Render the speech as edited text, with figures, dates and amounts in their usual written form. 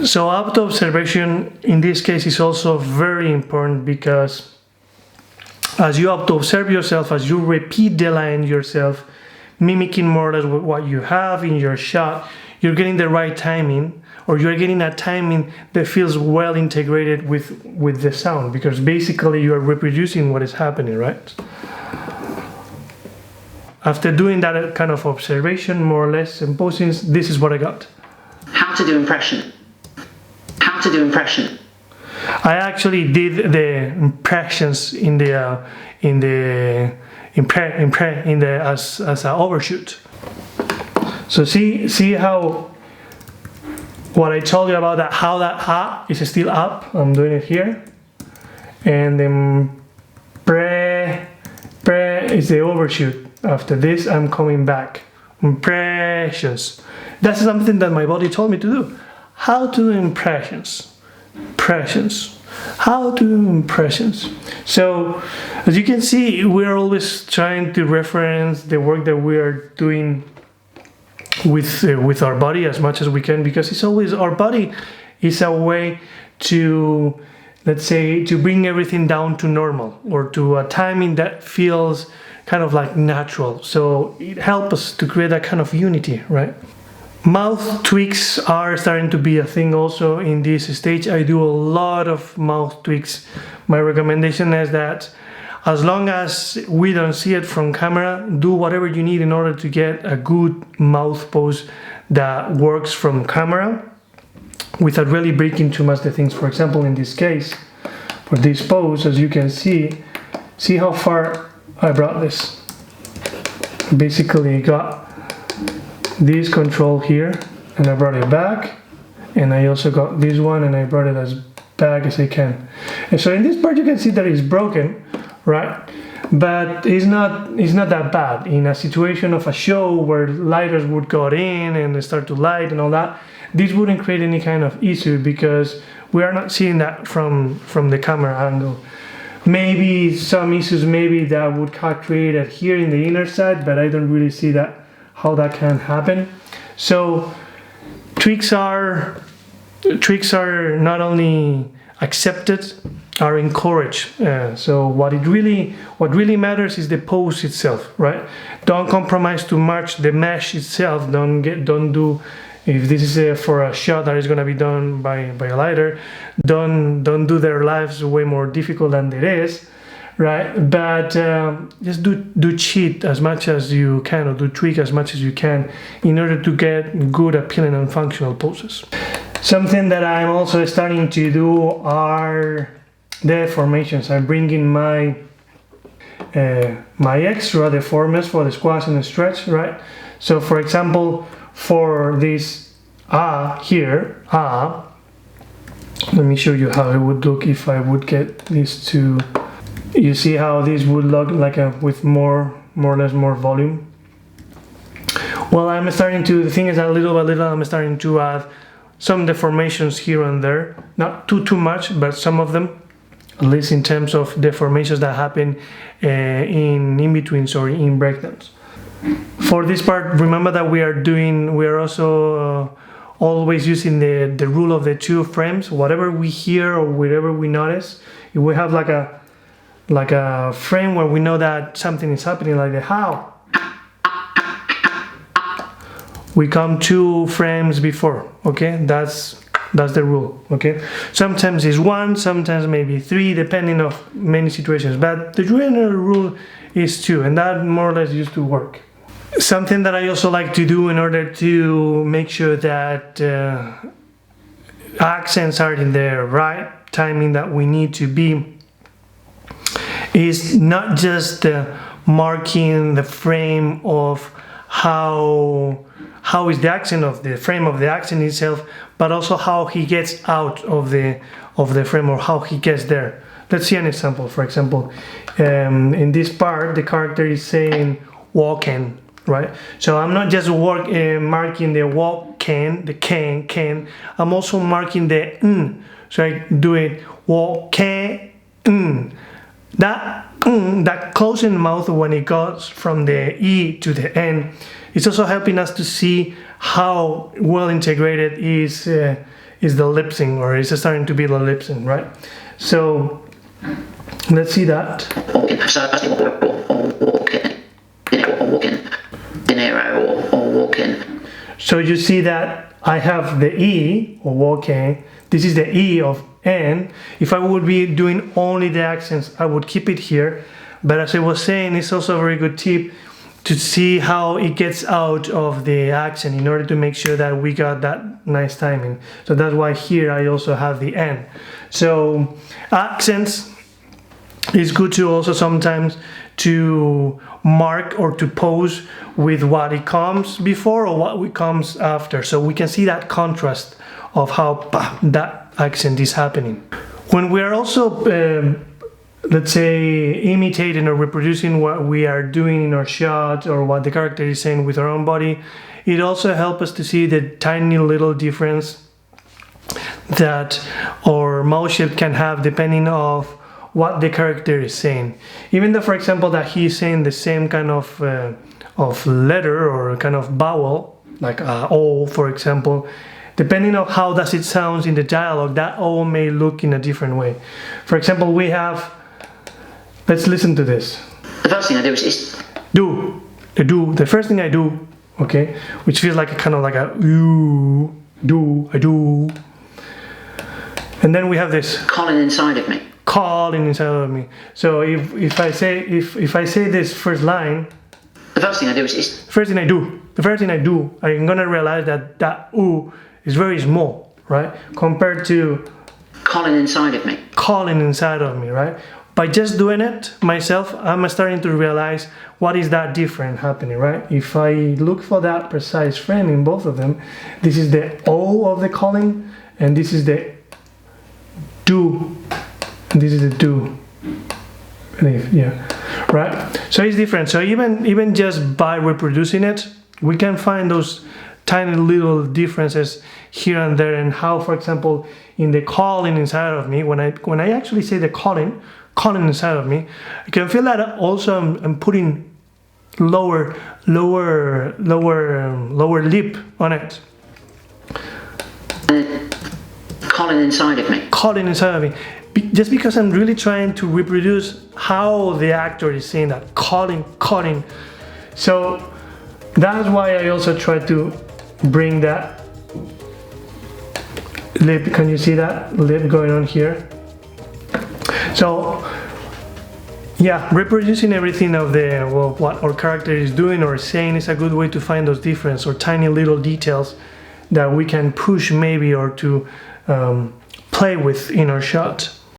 So auto-observation in this case is also very important, because as you auto-observe yourself, as you repeat the line yourself, mimicking more or less what you have in your shot, you're getting the right timing, or you're getting a timing that feels well integrated with the sound, because basically you are reproducing what is happening, right? After doing that kind of observation, more or less, and posting, this is what I got. How to do impression. How to do impression. I actually did the impressions as an overshoot. So see how what I told you about that, how that ha is still up. I'm doing it here, and then pre is the overshoot. After this, I'm coming back. Impressions. That's something that my body told me to do. How to do impressions. Impressions. How to do impressions. So, as you can see, we're always trying to reference the work that we are doing with our body as much as we can, because it's always, our body is a way to, let's say, to bring everything down to normal, or to a timing that feels kind of like natural. So it helps us to create that kind of unity, right? Mouth tweaks are starting to be a thing also in this stage. I do a lot of mouth tweaks. My recommendation is that as long as we don't see it from camera, do whatever you need in order to get a good mouth pose that works from camera without really breaking too much the things. For example, in this case, for this pose, as you can see how far I brought this. Basically got this control here, and I brought it back, and I also got this one, and I brought it as back as I can. And so in this part you can see that it's broken, right? But it's not that bad. In a situation of a show where lighters would go in and start to light and all that, this wouldn't create any kind of issue, because we are not seeing that from the camera angle. Maybe some issues that would get created here in the inner side, but I don't really see how that can happen. So tweaks are not only accepted, are encouraged. So what really matters is the pose itself, right? Don't compromise too much the mesh itself. Don't do, if this is for a shot that is going to be done by a lighter, don't do their lives way more difficult than it is, right? But just do cheat as much as you can, or do tweak as much as you can, in order to get good, appealing and functional poses. Something that I'm also starting to do are deformations. I'm bringing my extra deformers for the squash and the stretch, right? So for example, for this here, let me show you how it would look if I would get these two. You see how this would look like with more or less more volume. Well, I'm starting to, the thing is that little by little I'm starting to add some deformations here and there, not too much, but some of them, at least in terms of deformations that happen in betweens or in breakdowns. For this part, remember that we are also always using the rule of the 2 frames. Whatever we hear or whatever we notice, if we have like a frame where we know that something is happening, like the how, we come 2 frames before. Okay, that's the rule. Okay, sometimes it's 1, sometimes maybe 3, depending on many situations, but the general rule is 2, and that more or less used to work. Something that I also like to do in order to make sure that accents are in the right timing that we need to be is not just marking the frame of how is the accent of the frame of the accent itself, but also how he gets out of the frame, or how he gets there. Let's see an example. For example, in this part the character is saying walking, right? So I'm not just marking the walk-can, the can. I'm also marking the n. So I do it walk-can. That closing mouth when it goes from the E to the N, it's also helping us to see how well integrated is is the lip sync, or is starting to be the lip sync, right? So let's see that. So you see that I have the E, or walking. This is the E of N. If I would be doing only the accents, I would keep it here. But as I was saying, it's also a very good tip to see how it gets out of the accent in order to make sure that we got that nice timing. So that's why here I also have the N. So accents is good to also sometimes to mark or to pose with what it comes before or what it comes after, so we can see that contrast of how that accent is happening. When we are also let's say imitating or reproducing what we are doing in our shot or what the character is saying with our own body, it also helps us to see the tiny little difference that our mouth shape can have depending on what the character is saying. Even though, for example, that he's saying the same kind of letter or kind of vowel, like O, for example, depending on how does it sound in the dialogue, that O may look in a different way. For example, we have, let's listen to this. The first thing I do is do. The first thing I do, okay, which feels like a kind of like a you do, I do. And then we have this calling inside of me. Calling inside of me. So if I say this first line, the first thing I do is the first thing I do, I'm gonna realize that ooh is very small, right? Compared to calling inside of me. Calling inside of me, right? By just doing it myself, I'm starting to realize what is that different happening, right? If I look for that precise frame in both of them, this is the O of the calling, and this is the do. This is the do. Yeah, right. So it's different. So even just by reproducing it, we can find those tiny little differences here and there, and how, for example, in the calling inside of me, when I actually say the calling inside of me, I can feel that also I'm putting lower lip on it. Calling inside of me. Calling inside of me. Just because I'm really trying to reproduce how the actor is saying that, calling. So that's why I also try to bring that lip. Can you see that lip going on here? So yeah, reproducing everything of what our character is doing or saying is a good way to find those differences or tiny little details that we can push maybe or to play with in our shot.